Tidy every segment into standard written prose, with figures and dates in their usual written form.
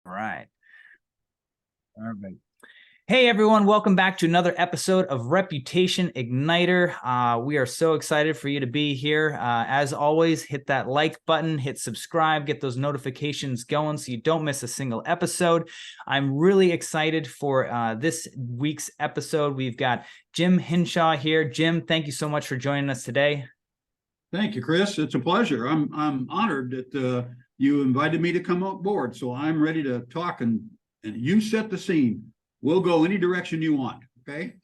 All right. Perfect. Hey, everyone. Welcome back to another episode of Reputation Igniter. We are so excited for you to be here. As always, hit that like button, hit subscribe, get those notifications going so you don't miss a single episode. I'm really excited for this week's episode. We've got Jim Hinshaw here. Jim, thank you so much for joining us today. Thank you, Chris. It's a pleasure. I'm honored that you invited me to come on board. So I'm ready to talk, and you set the scene. We'll go any direction you want. Okay.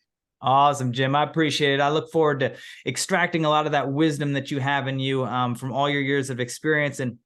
Awesome, Jim. I appreciate it. I look forward to extracting a lot of that wisdom that you have in you from all your years of experience. And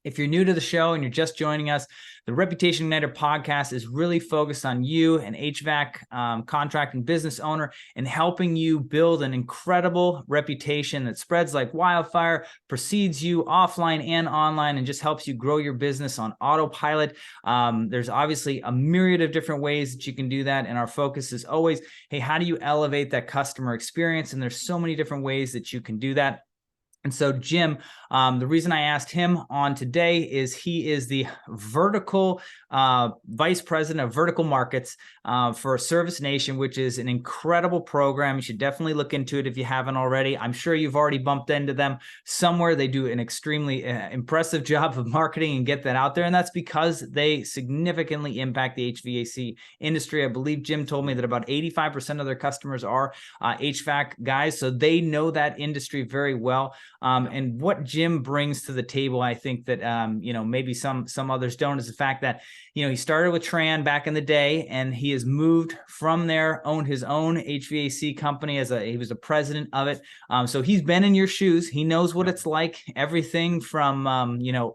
if you're new to the show and you're just joining us, the Reputation Igniter podcast is really focused on you, an HVAC contracting business owner, and helping you build an incredible reputation that spreads like wildfire, precedes you offline and online, and just helps you grow your business on autopilot. There's obviously a myriad of different ways that you can do that. And our focus is always, hey, how do you elevate that customer experience? And there's so many different ways that you can do that. And so, Jim, the reason I asked him on today is he is the vertical vice president of vertical markets for Service Nation, which is an incredible program. You should definitely look into it if you haven't already. I'm sure you've already bumped into them somewhere. They do an extremely impressive job of marketing and get that out there. And that's because they significantly impact the HVAC industry. I believe Jim told me that about 85% of their customers are HVAC guys. So they know that industry very well. And what Jim brings to the table, I think that, maybe some others don't, is the fact that, he started with Tran back in the day, and he has moved from there, owned his own HVAC company he was the president of it. So he's been in your shoes. He knows what it's like, everything from,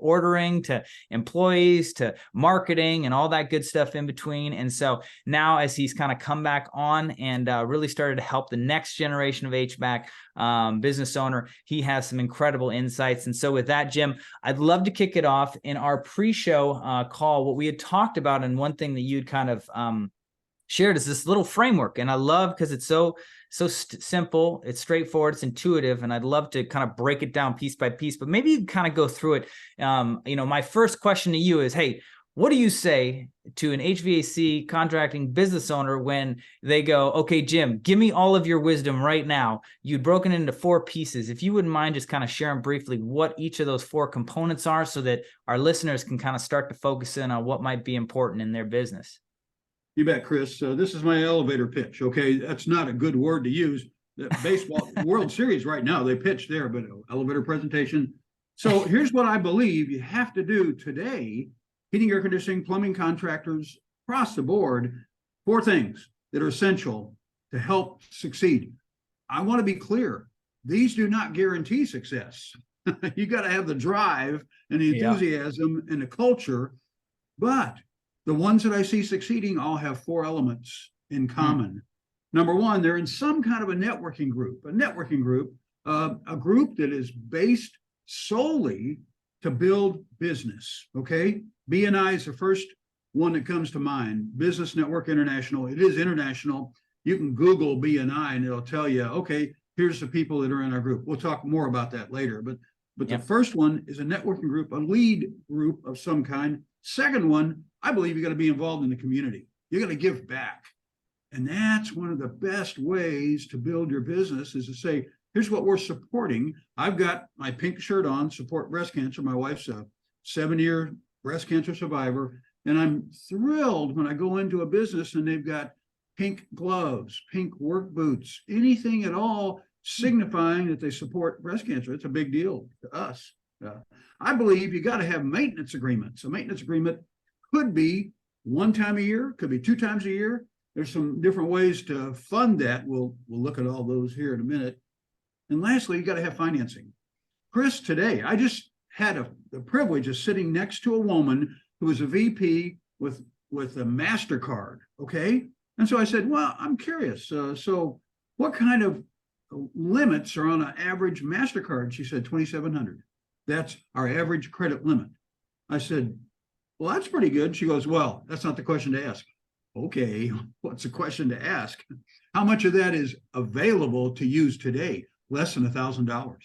ordering to employees to marketing and all that good stuff in between. And so now as he's kind of come back on and really started to help the next generation of HVAC business owner, he has some incredible insights. And so with that, Jim, I'd love to kick it off. In our pre-show call, what we had talked about, and one thing that you'd kind of shared, is this little framework. And I love, because it's so simple, it's straightforward, it's intuitive, and I'd love to kind of break it down piece by piece, but maybe you kind of go through it. My first question to you is, hey, what do you say to an HVAC contracting business owner when they go, okay, Jim, give me all of your wisdom right now? You'd broken into 4 pieces. If you wouldn't mind just kind of sharing briefly what each of those 4 components are, so that our listeners can kind of start to focus in on what might be important in their business. You bet, Chris. This is my elevator pitch. Okay. That's not a good word to use. The baseball World Series right now, they pitch there, but elevator presentation. So here's what I believe you have to do today. Heating, air conditioning, plumbing contractors across the board, 4 things that are essential to help succeed. I want to be clear. These do not guarantee success. You got to have the drive and the enthusiasm and the culture. But the ones that I see succeeding all have 4 elements in common. Number one, they're in some kind of a networking group, a group that is based solely to build business. Okay. BNI is the first one that comes to mind. Business Network International. It is international. You can Google BNI and it'll tell you, okay, here's the people that are in our group. We'll talk more about that later. But the first one is a networking group, a lead group of some kind. Second one, I believe you got to be involved in the community. You got to give back. And that's one of the best ways to build your business, is to say, here's what we're supporting. I've got my pink shirt on, support breast cancer. My wife's a 7-year breast cancer survivor. And I'm thrilled when I go into a business and they've got pink gloves, pink work boots, anything at all signifying that they support breast cancer. It's a big deal to us. I believe you got to have maintenance agreements. A maintenance agreement could be 1 time a year, could be 2 times a year. There's some different ways to fund that. We'll look at all those here in a minute. And lastly, you got to have financing. Chris, today, I just had the privilege of sitting next to a woman who was a VP with a MasterCard, okay? And so I said, well, I'm curious. So what kind of limits are on an average MasterCard? She said, $2,700. That's our average credit limit. I said, well, that's pretty good. She goes, well, that's not the question to ask. Okay, what's the question to ask? How much of that is available to use today? Less than $1,000.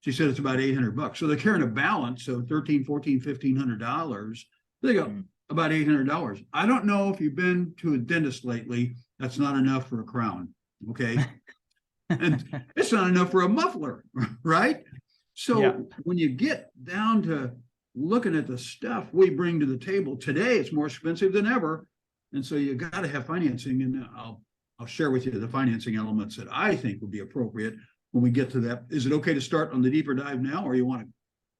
She said it's about $800. So they're carrying a balance of $1,300, $1,400, $1,500. They go, about $800. I don't know if you've been to a dentist lately. That's not enough for a crown. Okay. And it's not enough for a muffler, right? So when you get down to looking at the stuff we bring to the table today, it's more expensive than ever. And so you got to have financing. And I'll share with you the financing elements that I think would be appropriate when we get to that. Is it okay to start on the deeper dive now, or you want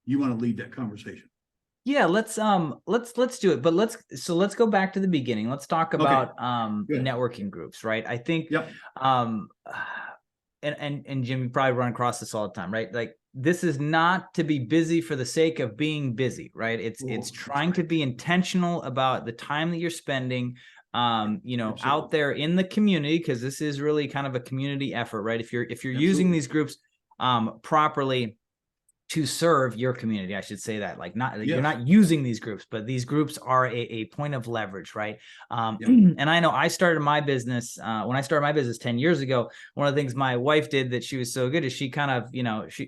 to lead that conversation? Yeah, let's do it. But let's go back to the beginning. Let's talk about networking groups, right? I think and Jim, you probably run across this all the time, right? Like, this is not to be busy for the sake of being busy, right? It's trying to be intentional about the time that you're spending, out there in the community, because this is really kind of a community effort, right? If you're using these groups properly to serve your community, I should say that, like, you're not using these groups, but these groups are a point of leverage, right? And I know I started my business, when I started my business 10 years ago, one of the things my wife did that she was so good is she kind of,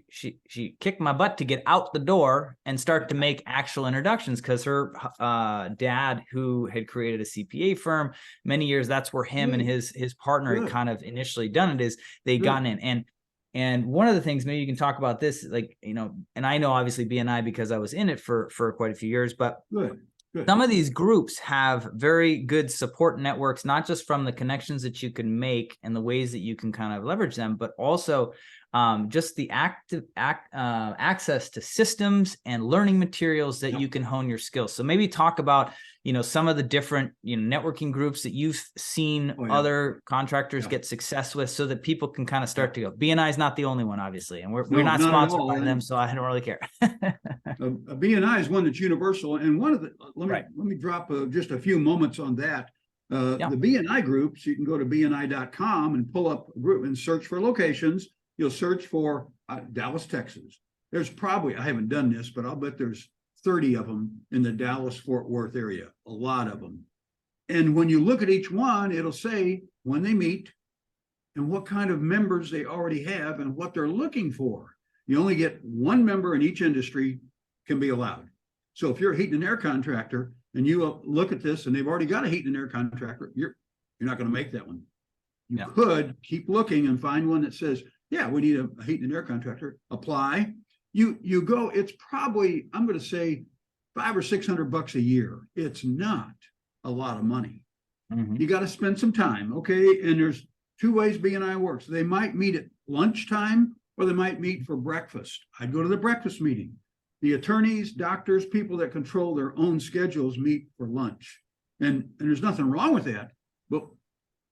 she kicked my butt to get out the door and start to make actual introductions, because her dad, who had created a CPA firm many years, that's where him and his partner had kind of initially done it, is they gotten in. And one of the things, maybe you can talk about this, like, and I know obviously BNI because I was in it for quite a few years, but some of these groups have very good support networks, not just from the connections that you can make and the ways that you can kind of leverage them, but also just the access to systems and learning materials that you can hone your skills. So maybe talk about, some of the different, networking groups that you've seen other contractors get success with, so that people can kind of start to go. BNI is not the only one, obviously, and we're not sponsored by them, so I don't really care. A BNI is one that's universal, and one of the let me drop just a few moments on that. The BNI groups, you can go to bni.com and pull up a group and search for locations. You'll search for Dallas, Texas. There's probably, I haven't done this, but I'll bet there's 30 of them in the Dallas-Fort Worth area, a lot of them. And when you look at each one, it'll say when they meet and what kind of members they already have and what they're looking for. You only get one member in each industry can be allowed. So if you're a heating and air contractor and you look at this and they've already got a heating and air contractor, you're not going to make that one. You could keep looking and find one that says, yeah, we need a heating and air contractor. Apply. You go, it's probably, I'm going to say $500 or $600 a year. It's not a lot of money. You got to spend some time. Okay. And there's two ways BNI works. They might meet at lunchtime, or they might meet for breakfast. I'd go to the breakfast meeting. The attorneys, doctors, people that control their own schedules meet for lunch. And there's nothing wrong with that. But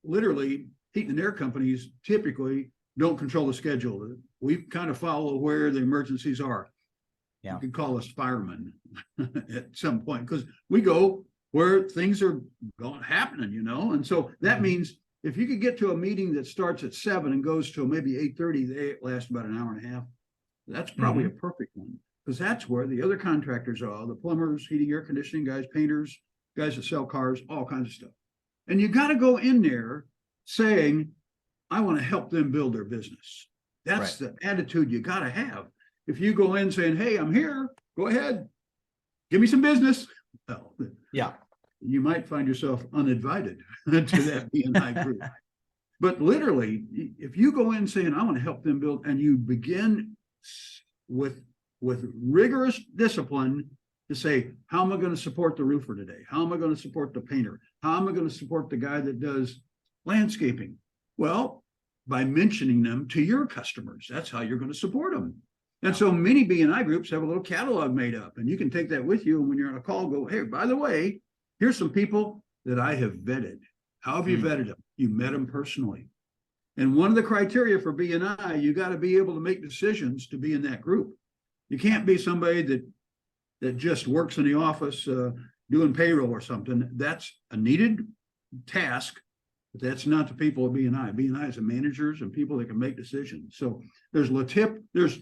literally, heating and air companies typically don't control the schedule. We kind of follow where the emergencies are. You can call us firemen at some point, because we go where things are happening, And so that means if you could get to a meeting that starts at 7 and goes till maybe 8:30, they last about an hour and a half. That's probably a perfect one, because that's where the other contractors are, the plumbers, heating, air conditioning guys, painters, guys that sell cars, all kinds of stuff. And you got to go in there saying, I want to help them build their business. That's the attitude you got to have. If you go in saying, hey, I'm here, go ahead, give me some business. Well, you might find yourself uninvited to that BNI group. But literally, if you go in saying, I want to help them build, and you begin with rigorous discipline to say, how am I going to support the roofer today? How am I going to support the painter? How am I going to support the guy that does landscaping? Well, by mentioning them to your customers, that's how you're going to support them. And so many BNI groups have a little catalog made up, and you can take that with you. And when you're on a call, go, hey, by the way, here's some people that I have vetted. How have you vetted them? You met them personally. And one of the criteria for BNI, you got to be able to make decisions to be in that group. You can't be somebody that just works in the office doing payroll or something. That's a needed task, but that's not the people of BNI. BNI is the managers and people that can make decisions. So there's there's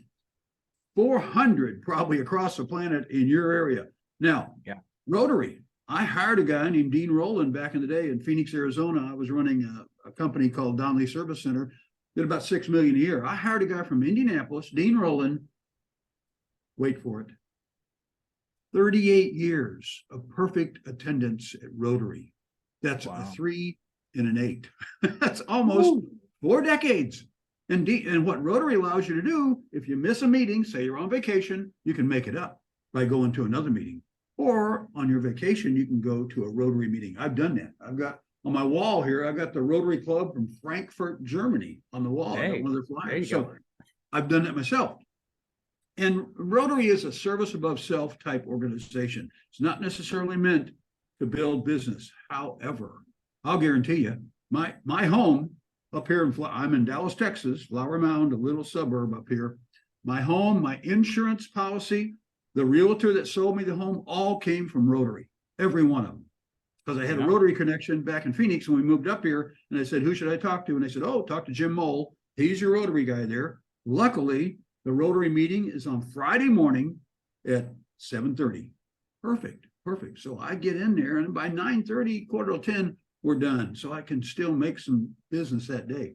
400 probably across the planet in your area. Now, Rotary, I hired a guy named Dean Rowland back in the day in Phoenix, Arizona. I was running a company called Donnelly Service Center, did about $6 million a year. I hired a guy from Indianapolis, Dean Rowland, wait for it, 38 years of perfect attendance at Rotary. That's a 3 and an 8. That's almost 4 decades. And what Rotary allows you to do, if you miss a meeting, say you're on vacation, you can make it up by going to another meeting. Or on your vacation, you can go to a Rotary meeting. I've done that. I've got on my wall here, I've got the Rotary Club from Frankfurt, Germany on the wall. Hey, I got one of their flyers. So I've done that myself. And Rotary is a service above self type organization. It's not necessarily meant to build business. However, I'll guarantee you, my home up here I'm in Dallas, Texas, Flower Mound, a little suburb up here. My home, my insurance policy, the realtor that sold me the home, all came from Rotary, every one of them. Because I had a Rotary connection back in Phoenix when we moved up here, and I said, who should I talk to? And they said, oh, talk to Jim Mole. He's your Rotary guy there. Luckily, the Rotary meeting is on Friday morning at 7:30. Perfect. So I get in there, and by 9:30, 9:45, we're done. So I can still make some business that day.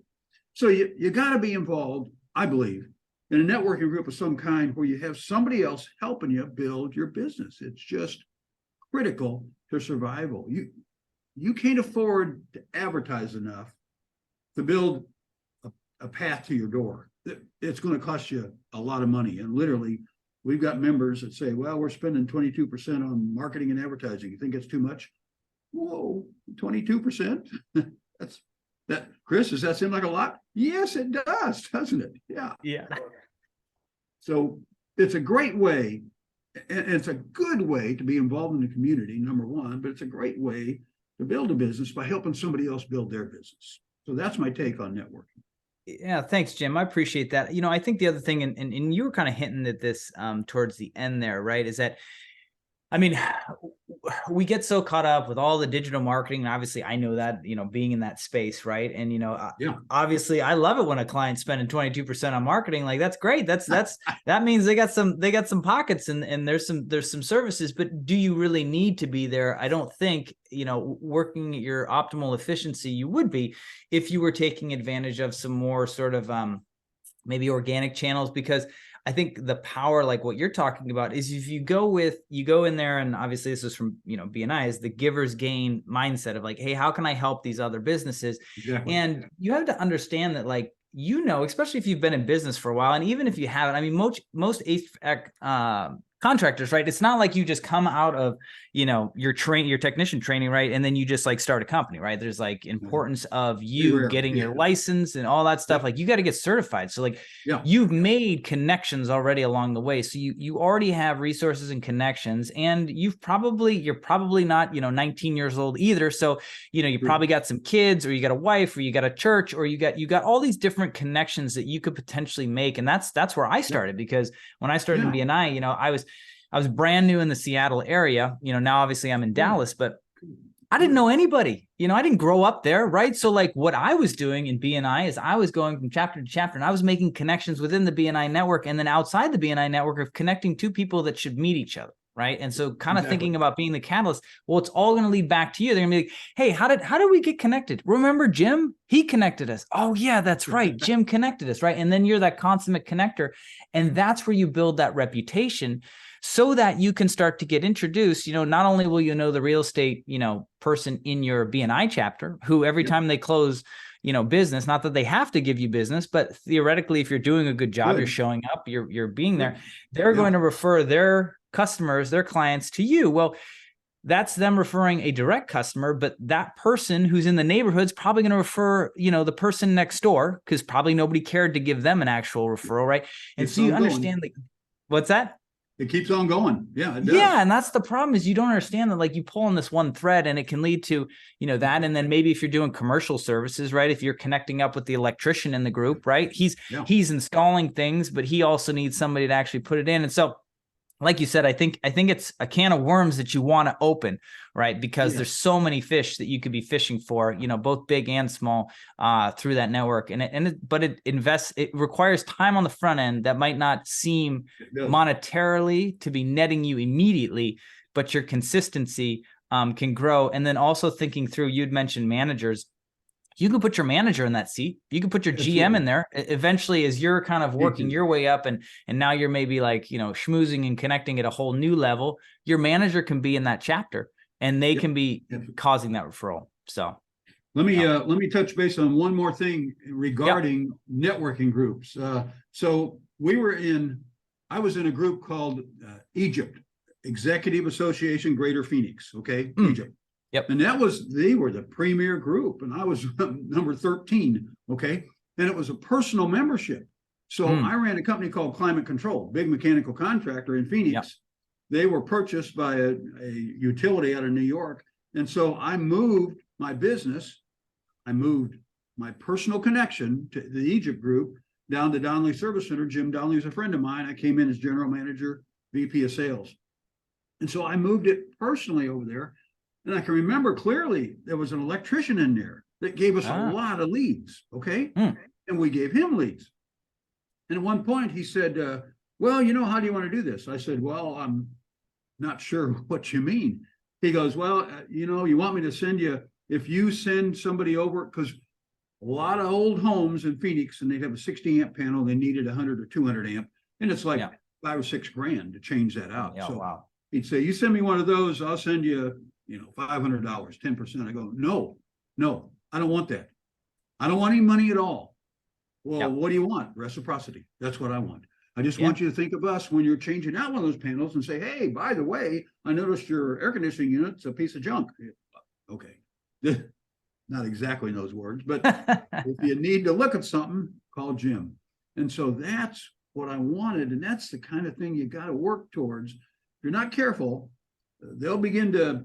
So you got to be involved, I believe, in a networking group of some kind where you have somebody else helping you build your business. It's just critical to survival. You can't afford to advertise enough to build a path to your door. It's going to cost you a lot of money. And literally, we've got members that say, well, we're spending 22% on marketing and advertising. You think it's too much? Whoa, 22%? Chris, does that seem like a lot? Yes, it does, doesn't it? Yeah. So it's a great way, and it's a good way to be involved in the community, number one, but it's a great way to build a business by helping somebody else build their business. So that's my take on networking. Yeah, thanks, Jim. I appreciate that. I think the other thing, and you were kind of hinting at this towards the end there, right, is that, we get so caught up with all the digital marketing, and obviously I know that, being in that space, right? And, obviously I love it when a client's spending 22% on marketing. Like, that's great. That means they got some pockets, and there's some services, but do you really need to be there? I don't think, working at your optimal efficiency, you would be if you were taking advantage of some more sort of maybe organic channels, because I think the power, like what you're talking about, is if you go in there, and obviously this is from, BNI, is the giver's gain mindset of like, hey, how can I help these other businesses? Exactly. And you have to understand that, like, especially if you've been in business for a while, and even if you haven't, most HVAC contractors, right? It's not like you just come out of, your technician training, right? And then you just like start a company, right? There's like importance of you getting your license and all that stuff. Like, you got to get certified. So like, you've made connections already along the way. So you already have resources and connections, and you're probably not, 19 years old either. So, you probably got some kids, or you got a wife, or you got a church, or you got all these different connections that you could potentially make. And that's where I started, because when I started in BNI, I was brand new in the Seattle area. Now obviously I'm in Dallas, but I didn't know anybody. I didn't grow up there, right? So like, what I was doing in BNI is I was going from chapter to chapter, and I was making connections within the BNI network, and then outside the BNI network of connecting two people that should meet each other, right? And so kind of thinking about being the catalyst. Well, it's all going to lead back to you. They're going to be like, hey, how did we get connected? Remember Jim? He connected us. Oh yeah, that's right. Jim connected us, right? And then you're that consummate connector, and that's where you build that reputation, so that you can start to get introduced. Not only will the real estate, person in your BNI chapter, who every time they close, business, not that they have to give you business, but theoretically, if you're doing a good job, you're showing up, you're being there, they're going to refer their customers, their clients to you. Well, that's them referring a direct customer, but that person who's in the neighborhood is probably going to refer, the person next door, because probably nobody cared to give them an actual referral, right? And so you understand, like, what's that? It keeps on going. Yeah, it does. Yeah, and that's the problem, is you don't understand that, like, you pull on this one thread, and it can lead to, that. And then maybe if you're doing commercial services, right? If you're connecting up with the electrician in the group, right? He's installing things, but he also needs somebody to actually put it in. And so, like you said, I think it's a can of worms that you want to open, right? Because there's so many fish that you could be fishing for, both big and small, through that network. But it requires time on the front end that might not seem monetarily to be netting you immediately, but your consistency can grow. And then also thinking through, you'd mentioned managers. you can put your manager in that seat. You can put your GM in there. Eventually, as you're kind of working your way up and now you're maybe like, schmoozing and connecting at a whole new level, your manager can be in that chapter and they can be causing that referral. So let me touch base on one more thing regarding networking groups. So I was in a group called Egypt, Executive Association Greater Phoenix. Okay. Egypt. Yep. And they were the premier group and I was number 13. Okay. And it was a personal membership. So I ran a company called Climate Control, big mechanical contractor in Phoenix. Yep. They were purchased by a utility out of New York. And so I moved my business. I moved my personal connection to the Egypt group down to Donnelly Service Center. Jim Donnelly is a friend of mine. I came in as general manager, VP of sales. And so I moved it personally over there. And I can remember clearly there was an electrician in there that gave us a lot of leads. Okay. And we gave him leads. And at one point he said, well, how do you want to do this? I said, well, I'm not sure what you mean. He goes, well, you want me to send you, if you send somebody over, because a lot of old homes in Phoenix and they'd have a 60 amp panel, they needed 100 or 200 amp. And it's like $5 or $6 grand to change that out. Yeah, so wow. He'd say, you send me one of those, I'll send you, $500, 10%. I go, no, I don't want that. I don't want any money at all. Well, what do you want? Reciprocity. That's what I want. I just want you to think of us when you're changing out one of those panels and say, hey, by the way, I noticed your air conditioning unit's a piece of junk. Okay. Not exactly in those words, but if you need to look at something, call Jim. And so that's what I wanted. And that's the kind of thing you got to work towards. If you're not careful, they'll begin to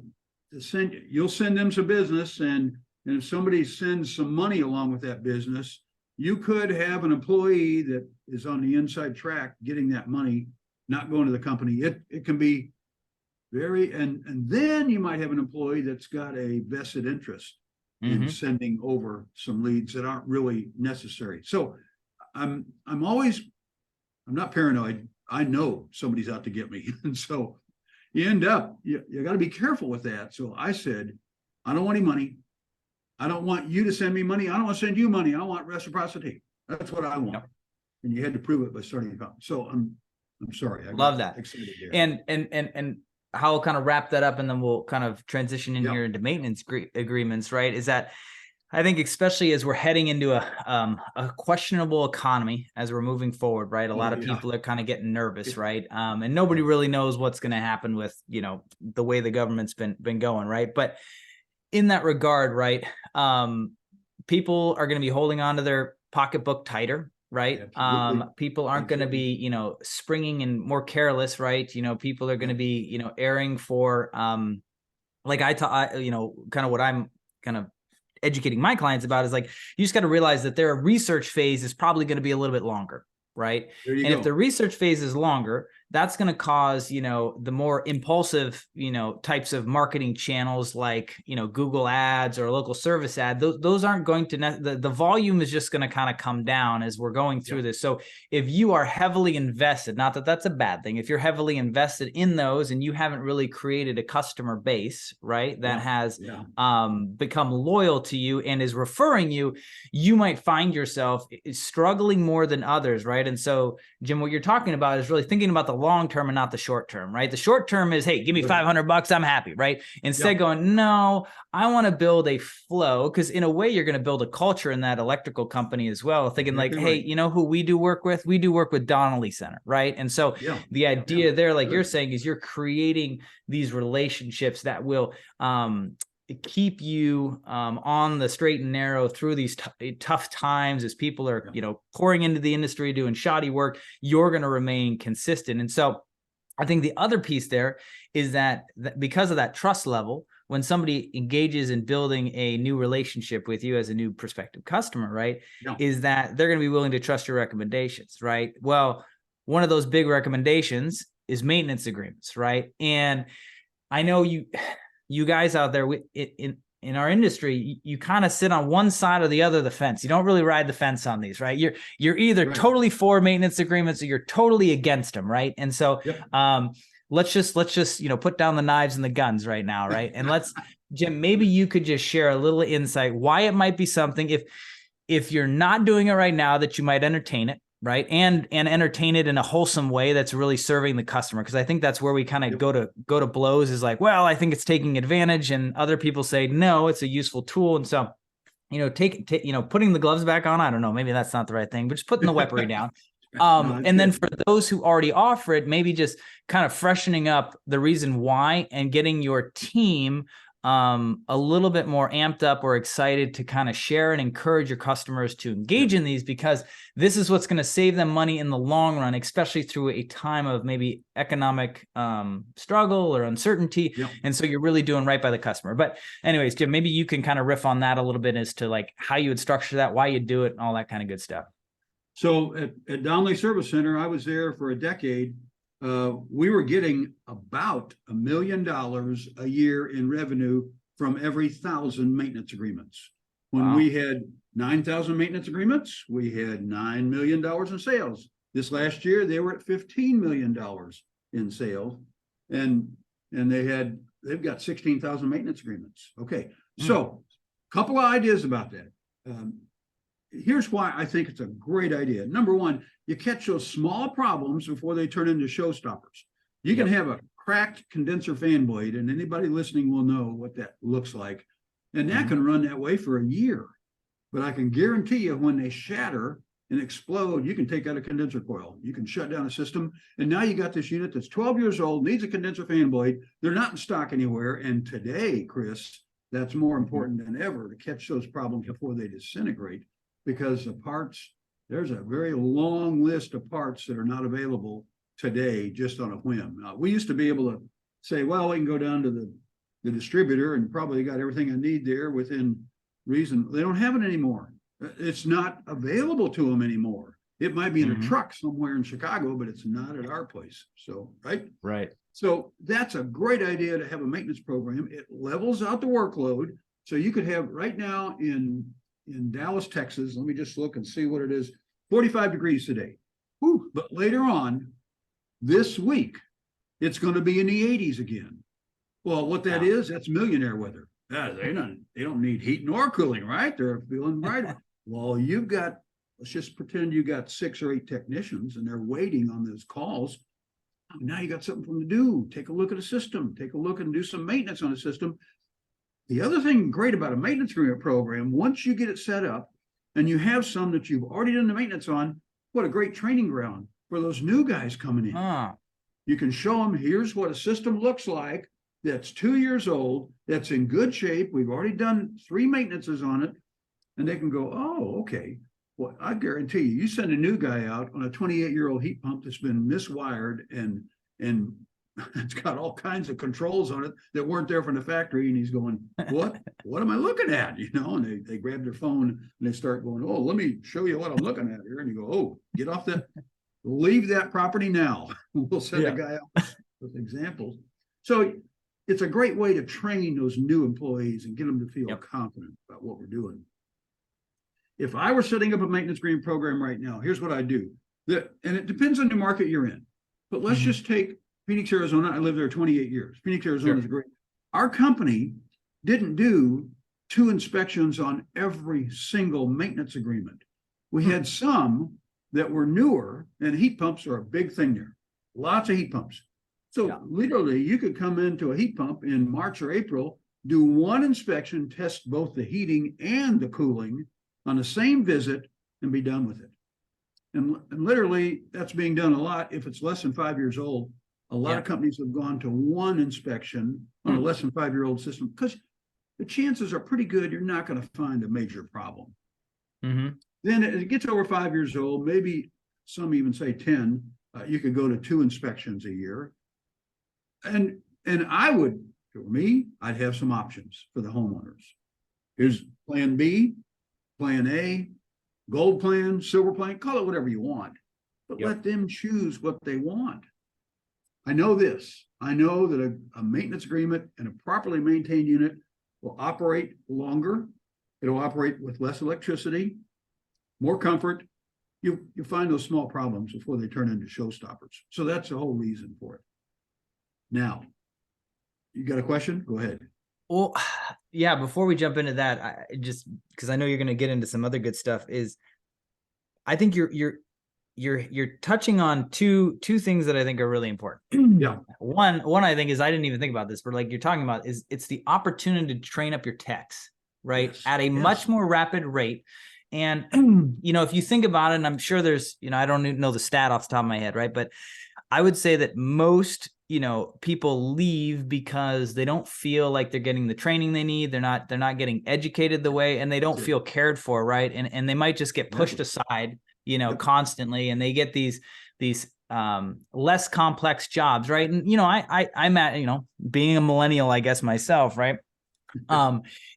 you'll send them some business. And if somebody sends some money along with that business, you could have an employee that is on the inside track getting that money, not going to the company. It can be and then you might have an employee that's got a vested interest in sending over some leads that aren't really necessary. So I'm not paranoid. I know somebody's out to get me. And so you end up, you got to be careful with that. So I said, I don't want any money. I don't want you to send me money. I don't want to send you money. I want reciprocity. That's what I want. Yep. And you had to prove it by starting a company. So I'm sorry. I love that. And how I'll kind of wrap that up and then we'll kind of transition in here into maintenance agreements, right? Is that I think especially as we're heading into a questionable economy as we're moving forward, right? A lot of people are kind of getting nervous, right? And nobody really knows what's going to happen with, the way the government's been going, right? But in that regard, right, people are going to be holding on to their pocketbook tighter, right? People aren't going to be, springing and more careless, right? People are going to be, erring for, like kind of what I'm kind of educating my clients about is like, you just got to realize that their research phase is probably going to be a little bit longer, right? And if the research phase is longer, that's going to cause, the more impulsive, types of marketing channels like, Google ads or local service ad, those aren't going to, the volume is just going to kind of come down as we're going through this. So if you are heavily invested, not that that's a bad thing, if you're heavily invested in those and you haven't really created a customer base, right, that has become loyal to you and is referring you, you might find yourself struggling more than others, right? And so, Jim, what you're talking about is really thinking about the long term and not the short term, right? The short term is, hey, give me $500, I'm happy, right? Instead going, no, I want to build a flow, because in a way you're going to build a culture in that electrical company as well, thinking like, hey, you know who we do work with? We do work with Donnelly Center, right? And so the idea there, like you're saying, is you're creating these relationships that will keep you on the straight and narrow through these tough times as people are, pouring into the industry, doing shoddy work. You're going to remain consistent. And so I think the other piece there is that because of that trust level, when somebody engages in building a new relationship with you as a new prospective customer, right, is that they're going to be willing to trust your recommendations, right? Well, one of those big recommendations is maintenance agreements, right? And I know you guys out there in our industry, you kind of sit on one side or the other of the fence. You don't really ride the fence on these, right? You're either totally for maintenance agreements or you're totally against them, right? And so let's just, put down the knives and the guns right now. Right. And Jim, maybe you could just share a little insight why it might be something, if you're not doing it right now, that you might entertain it. Right. And entertain it in a wholesome way that's really serving the customer. Cause I think that's where we kind of go to blows, is like, well, I think it's taking advantage, and other people say, no, it's a useful tool. And so, putting the gloves back on, I don't know, maybe that's not the right thing, but just putting the weaponry down. And then for those who already offer it, maybe just kind of freshening up the reason why and getting your team a little bit more amped up or excited to kind of share and encourage your customers to engage in these, because this is what's going to save them money in the long run, especially through a time of maybe economic struggle or uncertainty. And so you're really doing right by the customer. But anyways, Jim, maybe you can kind of riff on that a little bit as to like how you would structure that, why you do it, and all that kind of good stuff. So at Donnelly Service Center, I was there for a decade. We were getting about $1 million a year in revenue from every 1,000 maintenance agreements. When we had 9,000 maintenance agreements, we had $9 million in sales. This last year, they were at $15 million in sales, and they've got 16,000 maintenance agreements. Okay, so a couple of ideas about that. Here's why I think it's a great idea. Number one, you catch those small problems before they turn into showstoppers. You can have a cracked condenser fan blade, and anybody listening will know what that looks like. And that can run that way for a year. But I can guarantee you, when they shatter and explode, you can take out a condenser coil. You can shut down a system. And now you got this unit that's 12 years old, needs a condenser fan blade. They're not in stock anywhere. And today, Chris, that's more important than ever to catch those problems before they disintegrate. Because the parts, there's a very long list of parts that are not available today just on a whim. We used to be able to say, well, we can go down to the distributor and probably got everything I need there within reason. They don't have it anymore. It's not available to them anymore. It might be in a truck somewhere in Chicago, but it's not at our place. So, right. So that's a great idea to have a maintenance program. It levels out the workload. So you could have right now in Dallas, Texas, let me just look and see what it is, 45 degrees today. Whew. But later on this week, it's going to be in the 80s again. Well, what that is, that's millionaire weather. They don't need heat nor cooling, right? They're feeling right. Well, let's just pretend you got 6 or 8 technicians and they're waiting on those calls. Now you got something for them to do. Take a look at a system, take a look and do some maintenance on the system. The other thing great about a maintenance agreement program, once you get it set up and you have some that you've already done the maintenance on, what a great training ground for those new guys coming in. You can show them, here's what a system looks like that's 2 years old, that's in good shape. We've already done 3 maintenances on it. And they can go, oh, okay. Well, I guarantee you send a new guy out on a 28-year-old heat pump that's been miswired and it's got all kinds of controls on it that weren't there from the factory. And he's going, what am I looking at? And they grab their phone and they start going, oh, let me show you what I'm looking at here. And you go, oh, get off that, leave that property now. We'll send a guy out with examples. So it's a great way to train those new employees and get them to feel confident about what we're doing. If I were setting up a maintenance agreement program right now, here's what I do. And it depends on the market you're in. But let's just take Phoenix, Arizona. I lived there 28 years. Phoenix, Arizona is great. Our company didn't do 2 inspections on every single maintenance agreement. We had some that were newer, and heat pumps are a big thing there. Lots of heat pumps. So literally, you could come into a heat pump in March or April, do 1 inspection, test both the heating and the cooling on the same visit, and be done with it. And literally, that's being done a lot if it's less than 5 years old. A lot of companies have gone to 1 inspection on a less than 5-year-old system because the chances are pretty good you're not going to find a major problem. Then it gets over 5 years old, maybe some even say 10, you could go to 2 inspections a year. And I would, for me, I'd have some options for the homeowners. Here's plan B, plan A, gold plan, silver plan, call it whatever you want, but let them choose what they want. I know this. I know that a maintenance agreement and a properly maintained unit will operate longer. It'll operate with less electricity, more comfort. You find those small problems before they turn into showstoppers. So that's the whole reason for it. Now, you got a question? Go ahead. Well, yeah, before we jump into that, just because I know you're going to get into some other good stuff, is I think you're touching on two things that I think are really important. Yeah. One I think is, I didn't even think about this, but like you're talking about, is it's the opportunity to train up your techs, right? Yes. At a much more rapid rate. And, if you think about it, and I'm sure there's, I don't even know the stat off the top of my head, right? But I would say that most, people leave because they don't feel like they're getting the training they need. They're not getting educated the way, and they don't feel cared for, right? And they might just get pushed aside, constantly, and they get these less complex jobs, right? And I'm at, being a millennial, I guess myself, right?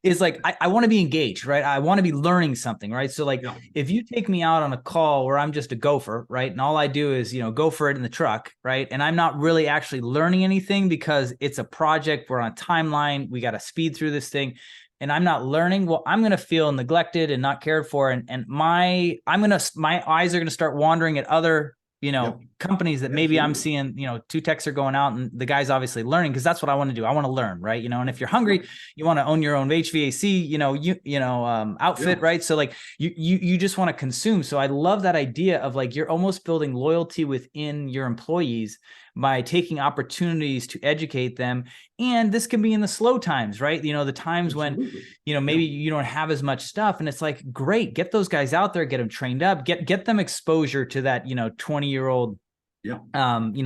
Is like, I want to be engaged, right? I want to be learning something, right? So like, if you take me out on a call where I'm just a gopher, right? And all I do is, go for it in the truck, right? And I'm not really actually learning anything because it's a project, we're on a timeline, we got to speed through this thing, and I'm not learning, well, I'm going to feel neglected and not cared for. And my eyes are going to start wandering at other companies that maybe I'm seeing, two techs are going out and the guy's obviously learning, because that's what I want to do. I want to learn, right? And if you're hungry, you want to own your own HVAC, outfit, right? So like you just want to consume. So I love that idea of like, you're almost building loyalty within your employees by taking opportunities to educate them. And this can be in the slow times, right? The times when, maybe you don't have as much stuff, and it's like, great, get those guys out there, get them trained up, get them exposure to that, 20-year-old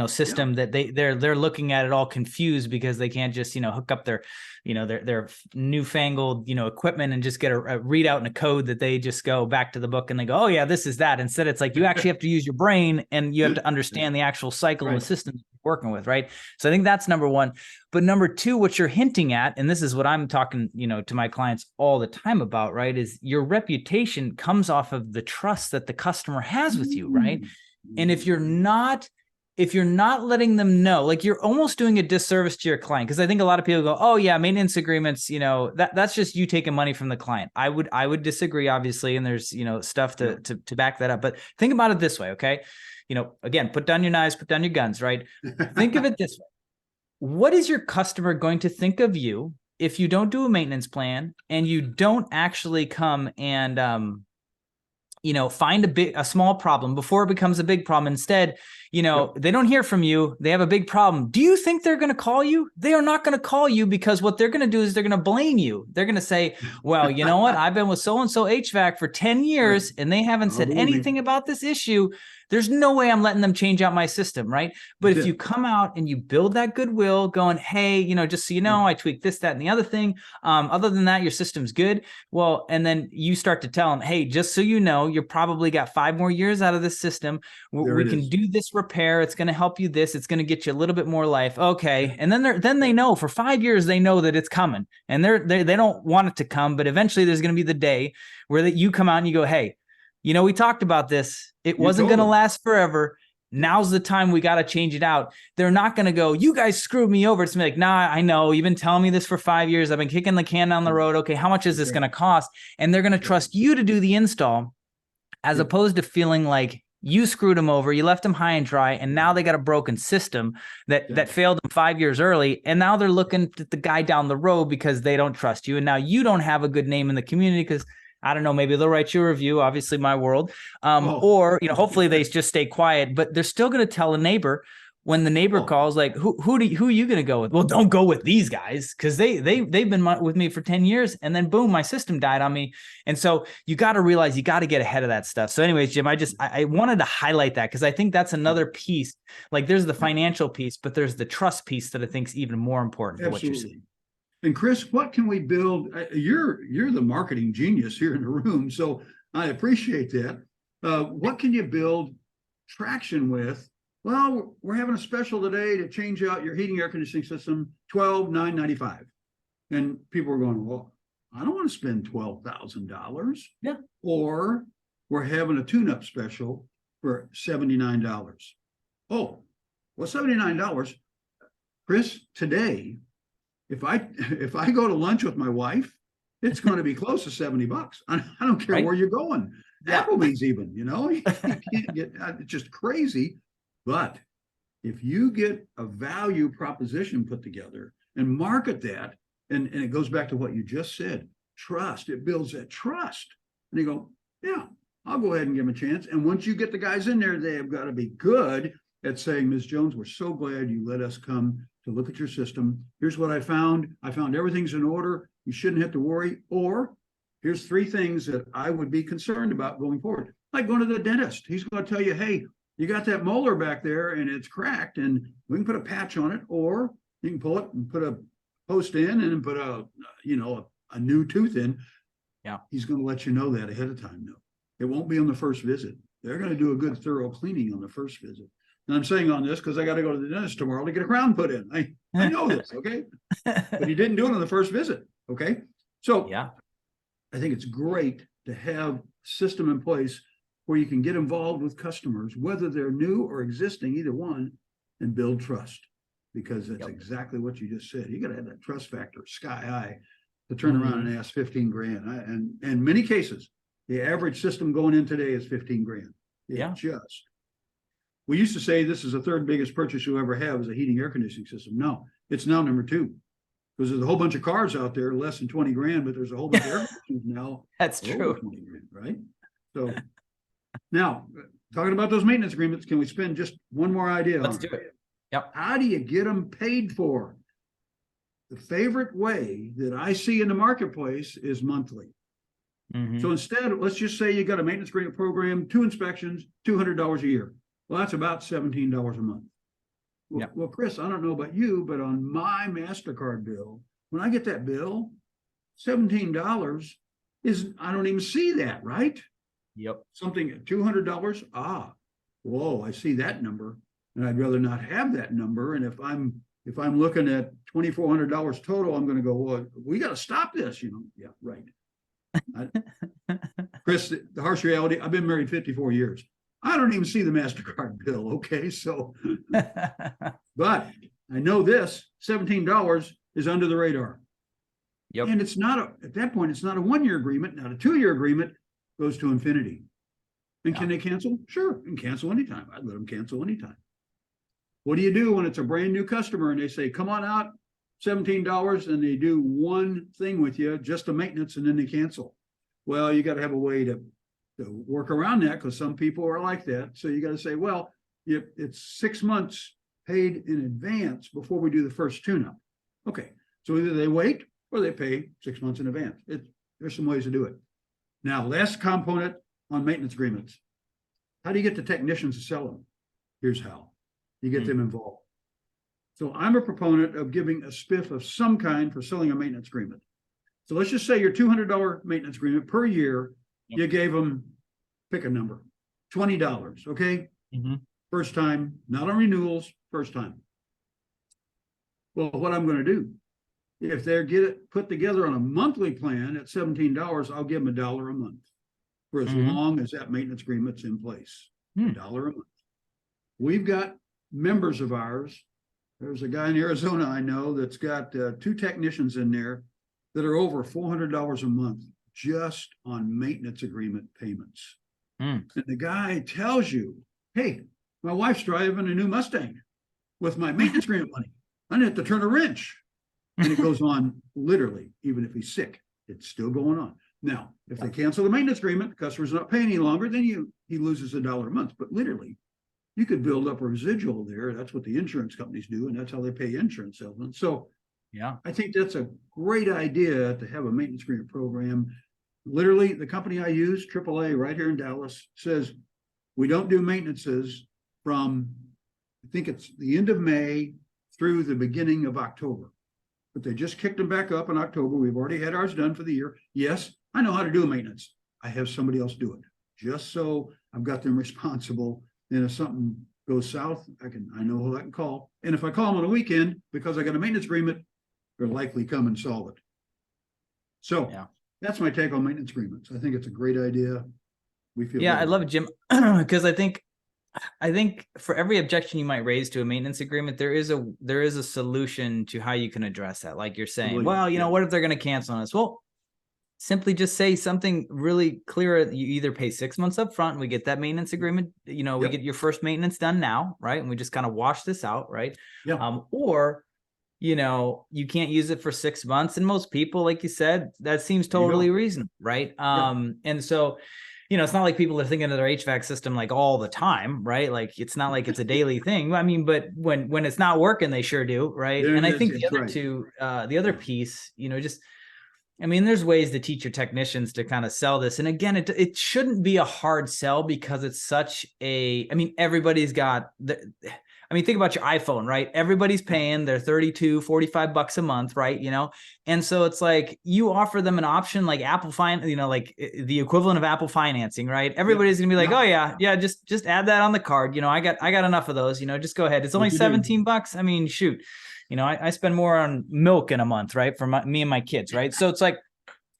system that they're looking at it all confused because they can't just, hook up their, their newfangled, equipment and just get a readout and a code that they just go back to the book and they go, oh yeah, this is that. Instead, it's like, you actually have to use your brain and you have to understand the actual cycle and the system you're working with, right? So I think that's number one. But number two, what you're hinting at, and this is what I'm talking, to my clients all the time about, right, is your reputation comes off of the trust that the customer has with you, right? And if you're not letting them know, like, you're almost doing a disservice to your client. Because I think a lot of people go, oh yeah, maintenance agreements, that's just you taking money from the client. I would disagree, obviously, and there's stuff to back that up. But think about it this way, okay? Again, put down your knives, put down your guns, right? Think of it this way. What is your customer going to think of you if you don't do a maintenance plan and you don't actually come and find a small problem before it becomes a big problem? Instead, they don't hear from you. They have a big problem. Do you think they're going to call you? They are not going to call you, because what they're going to do is they're going to blame you. They're going to say, well, you know what? I've been with so-and-so HVAC for 10 years and they haven't said anything about this issue. There's no way I'm letting them change out my system, right? But if you come out and you build that goodwill going, hey, just so you know, I tweaked this, that, and the other thing. Other than that, your system's good. Well, and then you start to tell them, hey, just so you know, you probably got 5 more years out of this system. We can do this repair. It's going to help you this. It's going to get you a little bit more life. Okay. And then they know for 5 years, they know that it's coming, and they don't want it to come, but eventually there's going to be the day where you come out and you go, hey, we talked about this. It wasn't going to last forever. Now's the time. We got to change it out. They're not going to go, you guys screwed me over. It's like, nah, I know. You've been telling me this for 5 years. I've been kicking the can down the road. Okay, how much is this going to cost? And they're going to trust you to do the install, as opposed to feeling like you screwed them over. You left them high and dry. And now they got a broken system that failed them 5 years early. And now they're looking at the guy down the road because they don't trust you. And now you don't have a good name in the community because, I don't know, maybe they'll write you a review, obviously my world, or, hopefully they just stay quiet, but they're still going to tell a neighbor when the neighbor calls, like, who are you going to go with? Well, don't go with these guys, because they've been with me for 10 years, and then boom, my system died on me. And so you got to realize you got to get ahead of that stuff. So anyways, Jim, I wanted to highlight that, because I think that's another piece. Like, there's the financial piece, but there's the trust piece that I think is even more important for what you're saying. And Chris, what can we build? You're the marketing genius here in the room, so I appreciate that. What can you build traction with? Well, we're having a special today to change out your heating air conditioning system, $12,995. And people are going, well, I don't want to spend $12,000. Yeah. Or we're having a tune-up special for $79. Oh, well, $79. Chris, today, if I go to lunch with my wife, it's going to be close to $70. I don't care where you're going. Applebee's even, you can't get, it's just crazy. But If you get a value proposition put together and market that, and it goes back to what you just said, trust, it builds that trust. And you go, yeah, I'll go ahead and give them a chance. And once you get the guys in there, they have got to be good at saying, Ms. Jones, we're so glad you let us come to look at your system. Here's what I found. I found everything's in order. You shouldn't have to worry. Or here's 3 things that I would be concerned about going forward. Like going to the dentist. He's going to tell you, hey, you got that molar back there and it's cracked and we can put a patch on it, or you can pull it and put a post in and put a new tooth in. Yeah. He's going to let you know that ahead of time. No, it won't be on the first visit. They're going to do a good thorough cleaning on the first visit. And I'm saying on this because I got to go to the dentist tomorrow to get a crown put in. I know this, okay? But he didn't do it on the first visit, okay? So yeah, I think it's great to have a system in place where you can get involved with customers, whether they're new or existing, either one, and build trust. Because that's exactly what you just said. You got to have that trust factor sky high to turn around and ask 15 grand. And in many cases, the average system going in today is 15 grand. We used to say this is the 3rd biggest purchase you'll ever have is a heating air conditioning system. No, it's now number 2. Because there's a whole bunch of cars out there less than 20 grand, but there's a whole bunch of air conditioners now. That's true. 20 grand, right? So now, talking about those maintenance agreements, can we spend just one more idea? Let's do it. Yep. How do you get them paid for? The favorite way that I see in the marketplace is monthly. So instead, let's just say you got a maintenance agreement program, 2 inspections, $200 a year. Well, that's about $17 a month. Well, Chris, I don't know about you, but on my MasterCard bill, when I get that bill, $17 I don't even see that, right? Yep. Something at $200. Whoa, I see that number. And I'd rather not have that number. And if I'm looking at $2,400 total, I'm going to go, well, we got to stop this, Yeah, right. Chris, the harsh reality, I've been married 54 years. I don't even see the MasterCard bill. Okay. So, but I know this $17 is under the radar. Yep. And it's not at that point, it's not a 1-year agreement, not a 2-year agreement, goes to infinity. And can they cancel? Sure. And cancel anytime. I'd let them cancel anytime. What do you do when it's a brand new customer and they say, come on out, $17, and they do one thing with you, just the maintenance, and then they cancel? Well, you got to have a way to work around that, because some people are like that. So you got to say, well, it's 6 months paid in advance before we do the first tune-up. Okay. So either they wait or they pay 6 months in advance. There's some ways to do it. Now, last component on maintenance agreements. How do you get the technicians to sell them? Here's how. You get them involved. So I'm a proponent of giving a spiff of some kind for selling a maintenance agreement. So let's just say your $200 maintenance agreement per year, you gave them, pick a number, $20, okay? First time, not on renewals, first time. Well, what I'm going to do, if they get it put together on a monthly plan at $17, I'll give them $1 a month for as long as that maintenance agreement's in place. $1 a month. We've got members of ours. There's a guy in Arizona I know that's got 2 technicians in there that are over $400 a month just on maintenance agreement payments. And the guy tells you, hey, my wife's driving a new Mustang with my maintenance agreement money. I didn't have to turn a wrench. And it goes on literally, even if he's sick, it's still going on. Now, if they cancel the maintenance agreement, the customer's not paying any longer, then he loses $1 a month. But literally, you could build up a residual there. That's what the insurance companies do, and that's how they pay insurance salesmen. So I think that's a great idea to have a maintenance agreement program. Literally, the company I use, AAA, right here in Dallas, says we don't do maintenances from, I think it's the end of May through the beginning of October. But they just kicked them back up in October. We've already had ours done for the year. Yes, I know how to do a maintenance. I have somebody else do it, just so I've got them responsible. And if something goes south, I know who I can call. And if I call them on a weekend, because I got a maintenance agreement, they'll likely come and solve it. So that's my take on maintenance agreements. I think it's a great idea. We feel I love it, Jim, because I think for every objection you might raise to a maintenance agreement, there is a solution to how you can address that. Like you're saying, well, what if they're going to cancel on us? Well, simply just say something really clear. You either pay 6 months up front and we get that maintenance agreement, we get your first maintenance done now, right? And we just kind of wash this out, right? Or, you can't use it for 6 months. And most people, like you said, that seems totally reasonable, right? And so, it's not like people are thinking of their HVAC system like all the time, right? Like it's not like it's a daily thing. I mean, but when it's not working, they sure do, right? And I think the other piece, there's ways to teach your technicians to kind of sell this. And again, it shouldn't be a hard sell because it's such everybody's got think about your iPhone, right? Everybody's paying their $32-$45 a month, right? And so it's like you offer them an option like Apple like the equivalent of Apple financing, right? Everybody's gonna be like, oh yeah, just add that on the card. I got enough of those. Just go ahead. It's only $17. I mean, shoot. I spend more on milk in a month, right? For me and my kids, right? So it's like,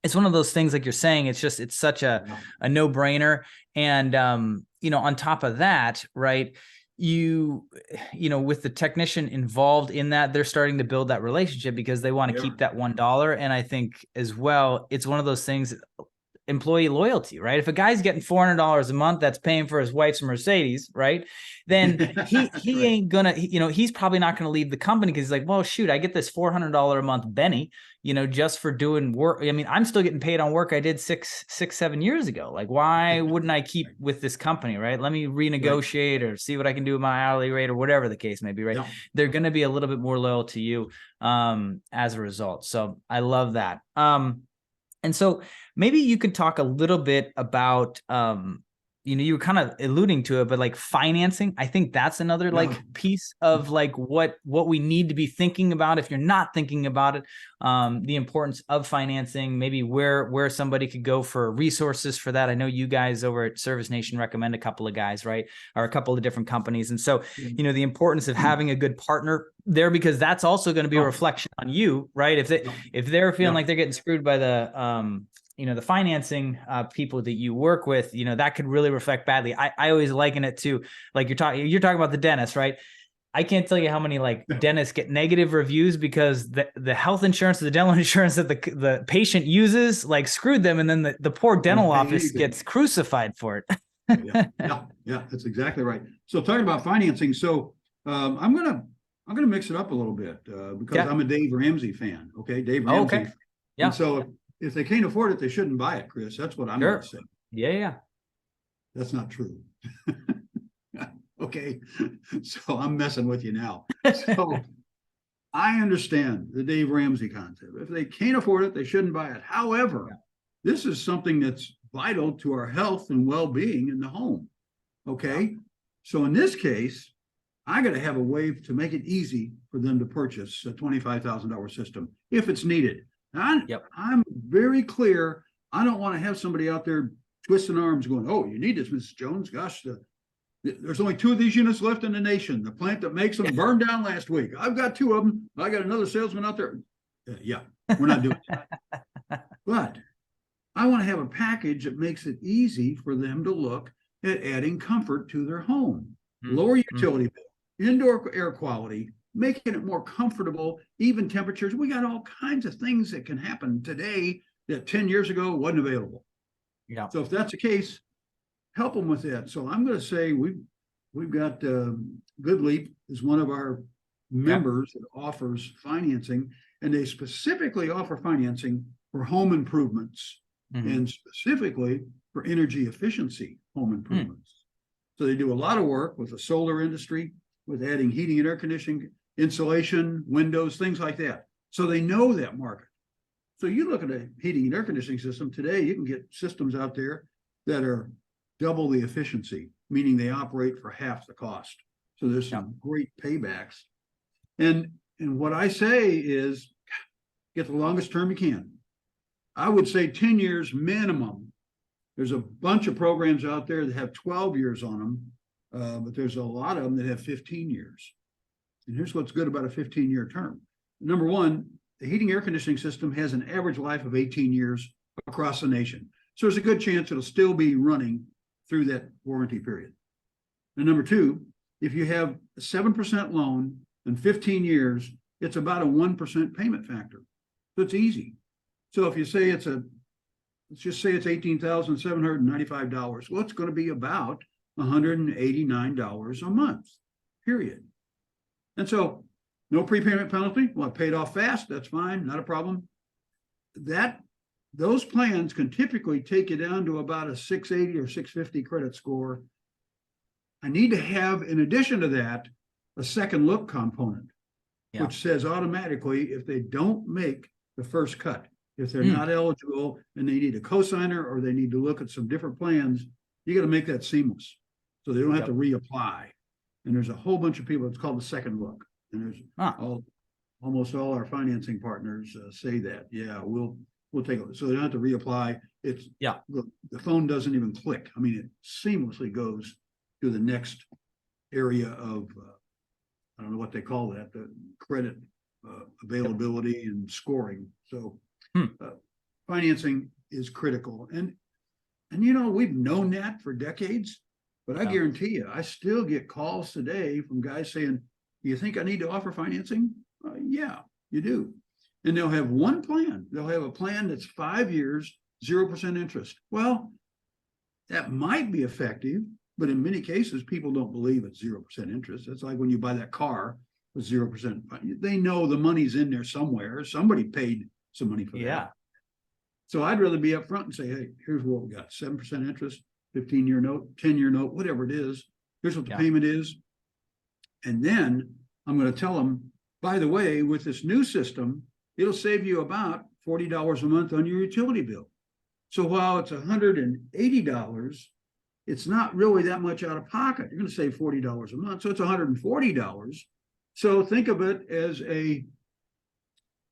it's one of those things, like you're saying, it's such a no brainer. And, on top of that, right, with the technician involved in that, they're starting to build that relationship because they want to keep that $1. And I think as well, it's one of those things, employee loyalty, right? If a guy's getting $400 a month, that's paying for his wife's Mercedes, right? Then he ain't gonna, he's probably not gonna leave the company because he's like, well, shoot, I get this $400 a month Benny, just for doing work. I'm still getting paid on work I did 7 years ago. Like, why wouldn't I keep with this company, right? Let me renegotiate or see what I can do with my hourly rate or whatever the case may be, right? They're gonna be a little bit more loyal to you as a result. So I love that. And so maybe you could talk a little bit about, you were kind of alluding to it, but like financing, I think that's another piece of like what we need to be thinking about. If you're not thinking about it, the importance of financing, maybe where somebody could go for resources for that. I know you guys over at Service Nation recommend a couple of guys, right? Or a couple of different companies. And so, the importance of having a good partner there, because that's also going to be a reflection on you, right? If they're feeling like they're getting screwed by the financing people that you work with, that could really reflect badly. I always liken it to, like, you're talking about the dentist, right? I can't tell you how many dentists get negative reviews because the health insurance, the dental insurance that the patient uses, screwed them. And then the poor dental office gets crucified for it. Yeah, that's exactly right. So talking about financing. So I'm going to mix it up a little bit because I'm a Dave Ramsey fan. Okay. Dave Ramsey. Okay. Yeah. And so if they can't afford it, they shouldn't buy it, Chris. That's what I'm going to say. Yeah. That's not true. Okay. So I'm messing with you now. So I understand the Dave Ramsey concept. If they can't afford it, they shouldn't buy it. However, this is something that's vital to our health and well-being in the home. Okay. So in this case, I got to have a way to make it easy for them to purchase a $25,000 system if it's needed. I'm very clear. I don't want to have somebody out there twisting arms going, oh, you need this, Mrs. Jones. Gosh, there's only 2 of these units left in the nation. The plant that makes them burned down last week. I've got 2 of them. I got another salesman out there. We're not doing that. But I want to have a package that makes it easy for them to look at adding comfort to their home. Lower utility bill, indoor air quality, making it more comfortable, even temperatures. We got all kinds of things that can happen today that 10 years ago wasn't available. So if that's the case, help them with that. So I'm going to say we've got Good Leap is one of our members that offers financing, and they specifically offer financing for home improvements and specifically for energy efficiency home improvements. So they do a lot of work with the solar industry, with adding heating and air conditioning, insulation, windows, things like that. So they know that market. So you look at a heating and air conditioning system today, you can get systems out there that are double the efficiency, meaning they operate for half the cost. So there's some great paybacks. And what I say is get the longest term you can. I would say 10 years minimum. There's a bunch of programs out there that have 12 years on them, but there's a lot of them that have 15 years. And here's what's good about a 15-year term. Number one, the heating air conditioning system has an average life of 18 years across the nation. So there's a good chance it'll still be running through that warranty period. And number two, if you have a 7% loan and 15 years, it's about a 1% payment factor. So it's easy. So if you say it's a let's just say it's $18,795. Well, it's going to be about $189 a month, period. And so no prepayment penalty. Well, I paid off fast. That's fine. Not a problem. Those plans can typically take you down to about a 680 or 650 credit score. I need to have, in addition to that, a second look component, which says automatically if they don't make the first cut, if they're not eligible and they need a cosigner or they need to look at some different plans, you got to make that seamless so they don't have to reapply. And there's a whole bunch of people, it's called the second look. And there's almost all our financing partners say that. Yeah, we'll take it. So they don't have to reapply. It's the phone doesn't even click. I mean, it seamlessly goes to the next area of I don't know what they call that, the credit availability and scoring. So financing is critical. And you know, we've known that for decades, but I guarantee you, I still get calls today from guys saying, do you think I need to offer financing? Yeah, you do. And they'll have one plan. They'll have a plan that's 5 years, 0% interest. Well, that might be effective, but in many cases, people don't believe it's 0% interest. It's like when you buy that car with 0%. They know the money's in there somewhere. Somebody paid some money for that. So I'd rather be upfront and say, hey, here's what we got. 7% interest, 15-year note, 10-year note, whatever it is. Here's what the payment is. And then I'm going to tell them, by the way, with this new system, it'll save you about $40 a month on your utility bill. So while it's $180, it's not really that much out of pocket. You're going to save $40 a month. So it's $140. So think of it as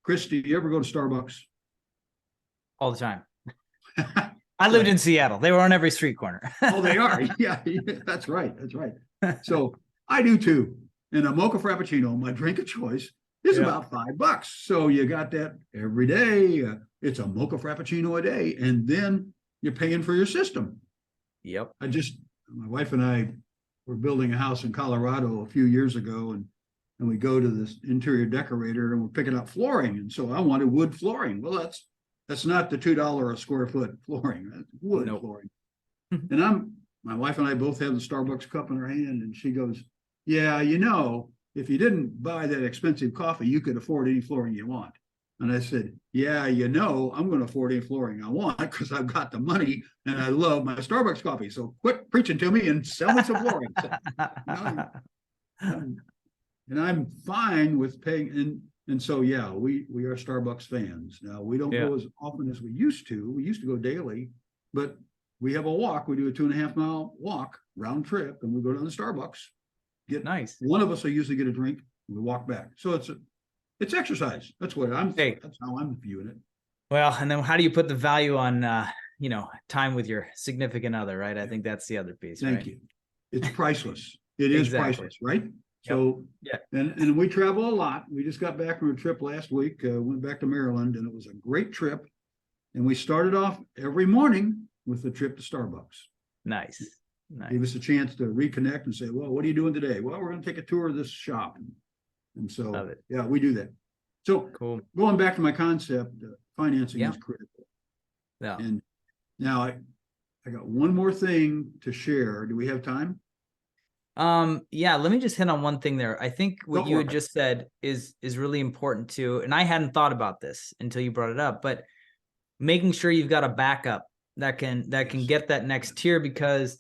Chris, do you ever go to Starbucks? All the time. I lived in Seattle. They were on every street corner. Oh, they are. Yeah, that's right. That's right. So I do too. And a mocha frappuccino, my drink of choice, is about $5. So you got that every day. It's a mocha frappuccino a day. And then you're paying for your system. Yep. My wife and I were building a house in Colorado a few years ago, and we go to this interior decorator and we're picking up flooring. And so I wanted wood flooring. Well, that's not the $2 a square foot flooring. That's wood flooring. And my wife and I both have the Starbucks cup in our hand, and she goes, yeah, you know, if you didn't buy that expensive coffee, you could afford any flooring you want. And I said, yeah, you know, I'm going to afford any flooring I want because I've got the money and I love my Starbucks coffee. So quit preaching to me and sell me some flooring. So, and I'm fine with paying. And so, yeah, we are Starbucks fans. Now, we don't go as often as we used to. We used to go daily, but we have a walk. We do a 2.5 mile walk round trip, and we go down to Starbucks. One of us will usually get a drink, and we walk back. So it's exercise. That's how I'm viewing it. Well, and then how do you put the value on time with your significant other, right? I think that's the other piece. Thank you. It's priceless. It is priceless, right? So and we travel a lot. We just got back from a trip last week, went back to Maryland, and it was a great trip. And we started off every morning with a trip to Starbucks. Nice. Gave us a chance to reconnect and say, well, what are you doing today? Well, we're going to take a tour of this shop. And so, we do that. So going back to my concept, financing is critical. Yeah. And now I got one more thing to share. Do we have time? Let me just hit on one thing there. I think what you had just said is really important too. And I hadn't thought about this until you brought it up, but making sure you've got a backup that can get that next tier, because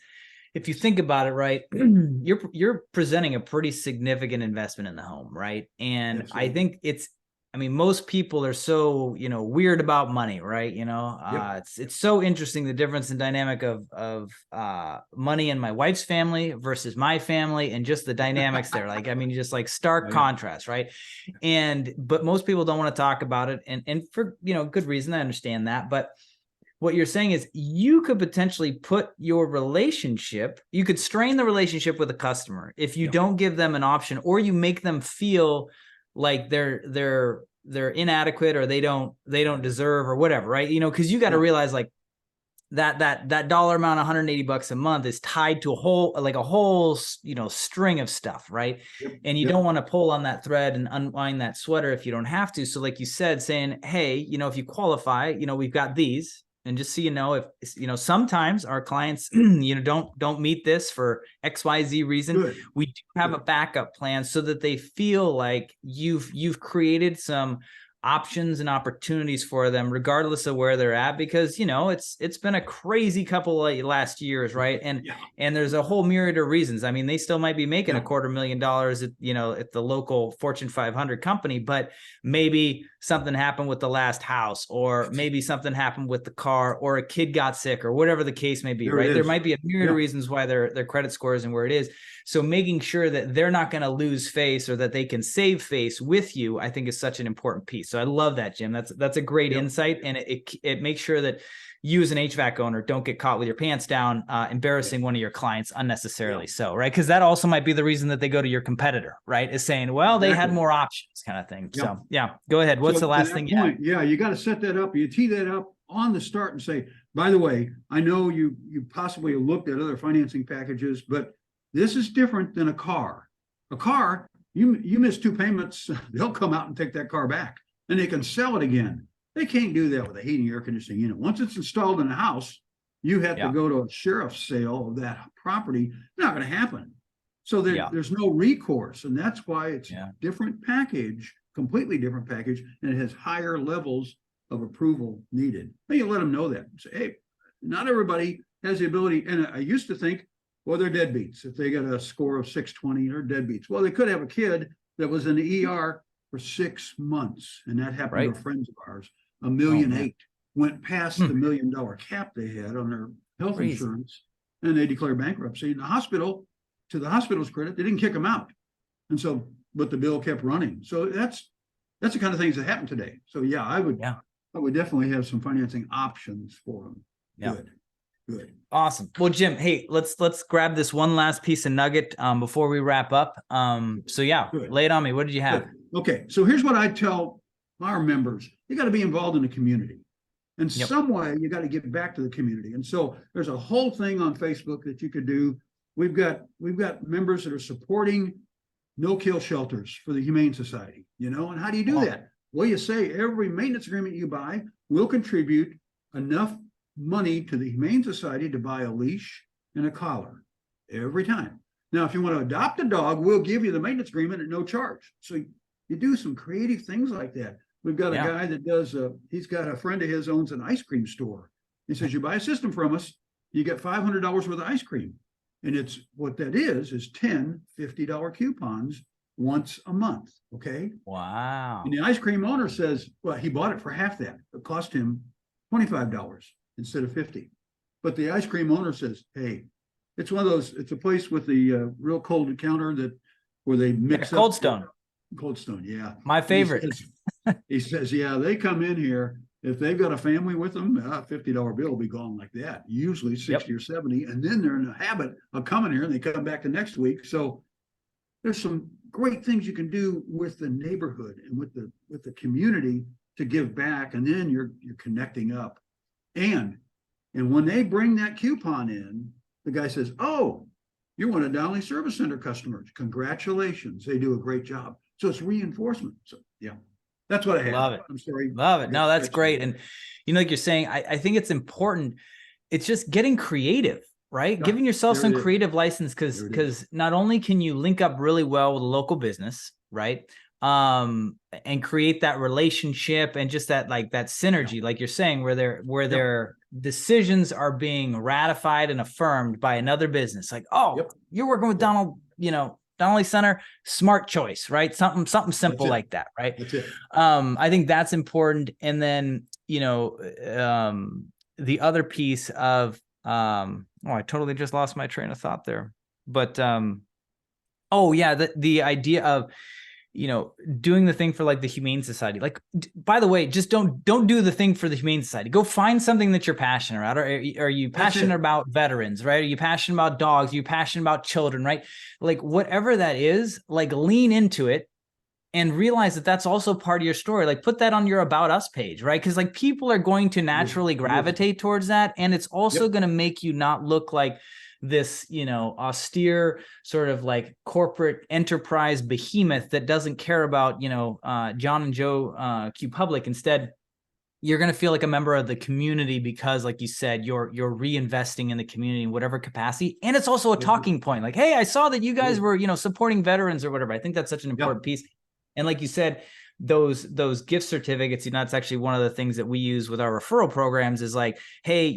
if you think about it, right, you're presenting a pretty significant investment in the home, right? And absolutely. I think most people are so, weird about money, right? It's so interesting, the difference in dynamic of money in my wife's family versus my family, and just the dynamics there. Just like stark contrast, right? But most people don't want to talk about it, and for, good reason. I understand that. But what you're saying is you could potentially put your relationship, you could strain the relationship with a customer if you don't give them an option, or you make them feel like they're inadequate, or they don't deserve, or whatever, right? Because you got to realize like that dollar amount, $180 a month, is tied to a whole string of stuff, right? And you don't want to pull on that thread and unwind that sweater if you don't have to. So like you said, saying, hey, if you qualify, we've got these. and just so you know, if sometimes our clients, don't meet this for XYZ reason, Good. we do have a backup plan so that they feel like you've created some options and opportunities for them, regardless of where they're at, because it's been a crazy couple of last years, right? And there's a whole myriad of reasons. I mean, they still might be making $250,000 at the local Fortune 500 company, but maybe something happened with the last house, or maybe something happened with the car, or a kid got sick, or whatever the case may be, right? There might be a myriad of reasons why their credit score isn't where it is. So making sure that they're not going to lose face, or that they can save face with you, I think is such an important piece. So I love that, Jim. That's a great insight. And it makes sure that you as an HVAC owner don't get caught with your pants down, embarrassing one of your clients unnecessarily. So, right. Because that also might be the reason that they go to your competitor, right? Is saying, well, they had more options, kind of thing. So go ahead. What's the last thing? You got to set that up. You tee that up on the start and say, by the way, I know you possibly looked at other financing packages, but this is different than a car. A car, you miss 2 payments, they'll come out and take that car back, and they can sell it again. They can't do that with a heating air conditioning unit. Once it's installed in a house, you have to go to a sheriff's sale of that property. Not going to happen. So there's no recourse, and that's why it's a different package, completely different package, and it has higher levels of approval needed. And you let them know that. Say, hey, not everybody has the ability. And I used to think, well, they're deadbeats. If they got a score of 620, they're deadbeats. Well, they could have a kid that was in the ER for 6 months, and that happened to friends of ours. $1.8 million went past the $1 million cap they had on their health insurance, and they declared bankruptcy. And the hospital, to the hospital's credit, they didn't kick them out, and so but the bill kept running. So that's the kind of things that happen today. So I would definitely have some financing options for them. Good. Awesome. Well, Jim, hey, let's grab this one last piece of nugget before we wrap up. Lay it on me. What did you have? Good. Okay. So here's what I tell our members. You got to be involved in the community. In some way, you got to give back to the community. And so there's a whole thing on Facebook that you could do. We've got members that are supporting no-kill shelters for the Humane Society, and how do you do that? Well, you say every maintenance agreement you buy will contribute enough money to the Humane Society to buy a leash and a collar every time. Now, if you want to adopt a dog, we'll give you the maintenance agreement at no charge. So you do some creative things like that. We've got a guy that does, he's got a friend of his owns an ice cream store. He says, you buy a system from us, you get $500 worth of ice cream. And it's what that is 10 $50 coupons once a month. Okay. Wow. And the ice cream owner says, well, he bought it for half that. It cost him $25 instead of $50. But the ice cream owner says, hey, it's one of those, it's a place with the real cold counter where they mix up. Cold Stone. Cold Stone, yeah. My favorite. He says, they come in here. If they've got a family with them, a $50 bill will be gone like that, usually 60 or 70. And then they're in the habit of coming here and they come back the next week. So there's some great things you can do with the neighborhood and with the community to give back. And then you're connecting up. And when they bring that coupon in, the guy says, oh, you're one of Donnelly Service Center customers. Congratulations. They do a great job. So it's reinforcement. So that's what I have. Love it. I'm sorry. Love it. No, that's great. And like you're saying, I think it's important. It's just getting creative, right? Giving yourself some creative license, because not only can you link up really well with a local business, right? And create that relationship and just that synergy, like you're saying, where their decisions are being ratified and affirmed by another business. Like, you're working with Donnelly Center, smart choice, right? Something simple like that, right? That's it. I think that's important. And then, the other piece of, I totally just lost my train of thought there. But, the idea of, doing the thing for the Humane Society. By the way, just don't do the thing for the Humane Society. Go find something that you're passionate about. Are you passionate about veterans, right? Are you passionate about dogs? Are you passionate about children, right? Whatever that is, lean into it and realize that that's also part of your story. Put that on your About Us page, right? Because people are going to naturally gravitate towards that. And it's also going to make you not look like this, austere sort of corporate enterprise behemoth that doesn't care about, John and Joe Q Public. Instead, you're going to feel like a member of the community because, like you said, you're reinvesting in the community in whatever capacity. And it's also a talking point. Like, hey, I saw that you guys were, supporting veterans or whatever. I think that's such an important piece. And like you said, those gift certificates, it's actually one of the things that we use with our referral programs is like, hey,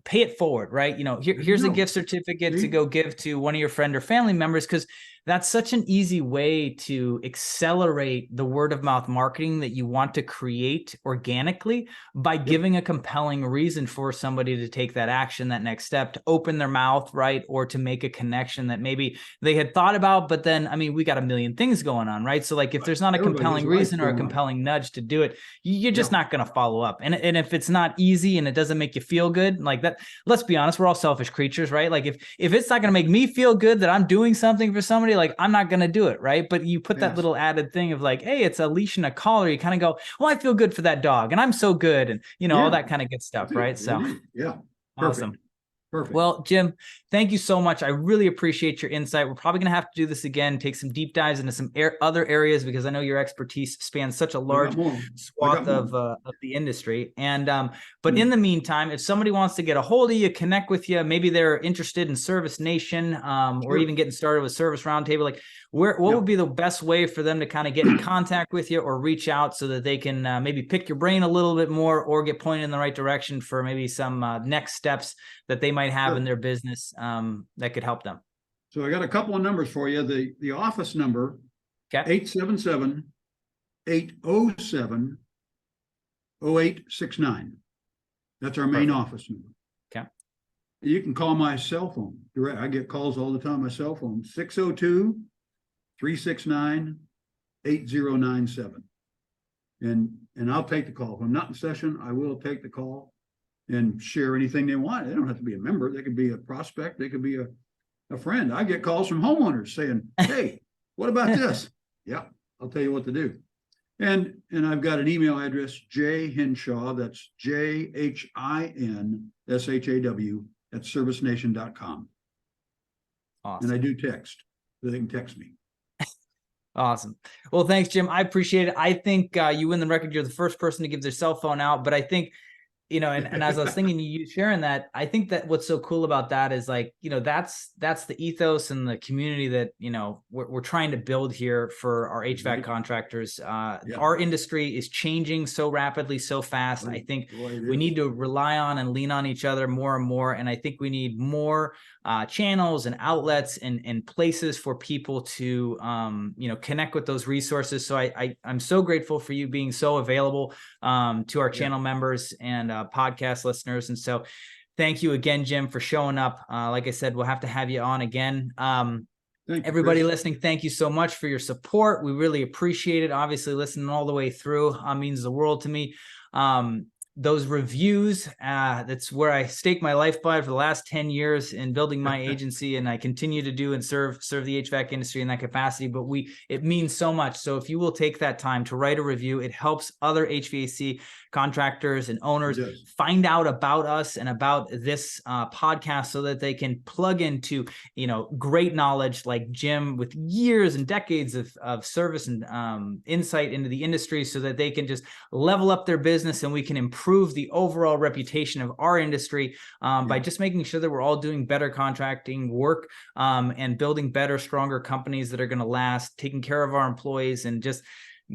pay it forward, right? Here's a gift certificate to go give to one of your friend or family members, because that's such an easy way to accelerate the word of mouth marketing that you want to create organically by giving a compelling reason for somebody to take that action, that next step, to open their mouth, right? Or to make a connection that maybe they had thought about, but then, we got a million things going on, right? So like if there's not a compelling reason or a compelling nudge to do it, you're just not going to follow up. And if it's not easy and it doesn't make you feel good like that, let's be honest, we're all selfish creatures, right? Like if it's not going to make me feel good that I'm doing something for somebody, like I'm not going to do it, right? But you put that little added thing of like, hey, it's a leash and a collar. You kind of go, well, I feel good for that dog and I'm so good. And all that kind of good stuff, right? So awesome. Perfect. Well, Jim, thank you so much. I really appreciate your insight. We're probably going to have to do this again, take some deep dives into some other areas, because I know your expertise spans such a large swath of the industry. And but in the meantime, if somebody wants to get a hold of you, connect with you, maybe they're interested in Service Nation or even getting started with Service Roundtable, like what would be the best way for them to kind of get in contact with you or reach out so that they can maybe pick your brain a little bit more or get pointed in the right direction for maybe some next steps that they might have in their business that could help them? So I got a couple of numbers for you. The office number, 877-807-0869. That's our main office number. Okay. You can call my cell phone direct. I get calls all the time on my cell phone, 602-369-8097. And I'll take the call. If I'm not in session, I will take the call and share anything they want. They don't have to be a member. They could be a prospect. They could be a friend. I get calls from homeowners saying, hey, what about this? Yeah, I'll tell you what to do. And I've got an email address, J Hinshaw, that's JHINSHAW at servicenation.com. Awesome. And I do text, so they can text me. Awesome. Well, thanks, Jim. I appreciate it. I think you win the record. You're the first person to give their cell phone out, but I think, and as I was thinking, you sharing that, I think that what's so cool about that is like, that's the ethos and the community that, we're trying to build here for our HVAC contractors. Our industry is changing so rapidly, so fast. I think we need to rely on and lean on each other more and more. And I think we need more channels and outlets and places for people to, connect with those resources. So I'm so grateful for you being so available to our channel members and podcast listeners. And so thank you again, Jim, for showing up. Like I said, we'll have to have you on again. Everybody listening, thank you so much for your support. We really appreciate it. Obviously, listening all the way through means the world to me. Those reviews, that's where I stake my lifeblood for the last 10 years in building my agency, and I continue to do and serve the HVAC industry in that capacity, but it means so much. So if you will take that time to write a review, it helps other HVAC contractors and owners find out about us and about this podcast so that they can plug into, great knowledge like Jim with years and decades of service and insight into the industry so that they can just level up their business and we can improve the overall reputation of our industry by just making sure that we're all doing better contracting work and building better, stronger companies that are going to last, taking care of our employees, and just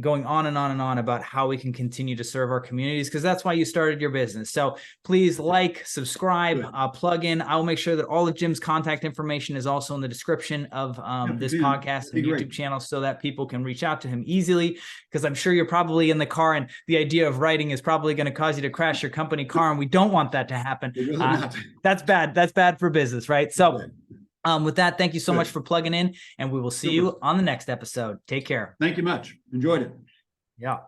going on and on and on about how we can continue to serve our communities, because that's why you started your business. So please like, subscribe, plug in. I will make sure that all of Jim's contact information is also in the description of this podcast and YouTube channel so that people can reach out to him easily, because I'm sure you're probably in the car and the idea of writing is probably going to cause you to crash your company car, and we don't want that to happen. That's bad. That's bad for business, right? So with that, thank you so much for plugging in, and we will see you on the next episode. Take care. Thank you much. Enjoyed it. Yeah.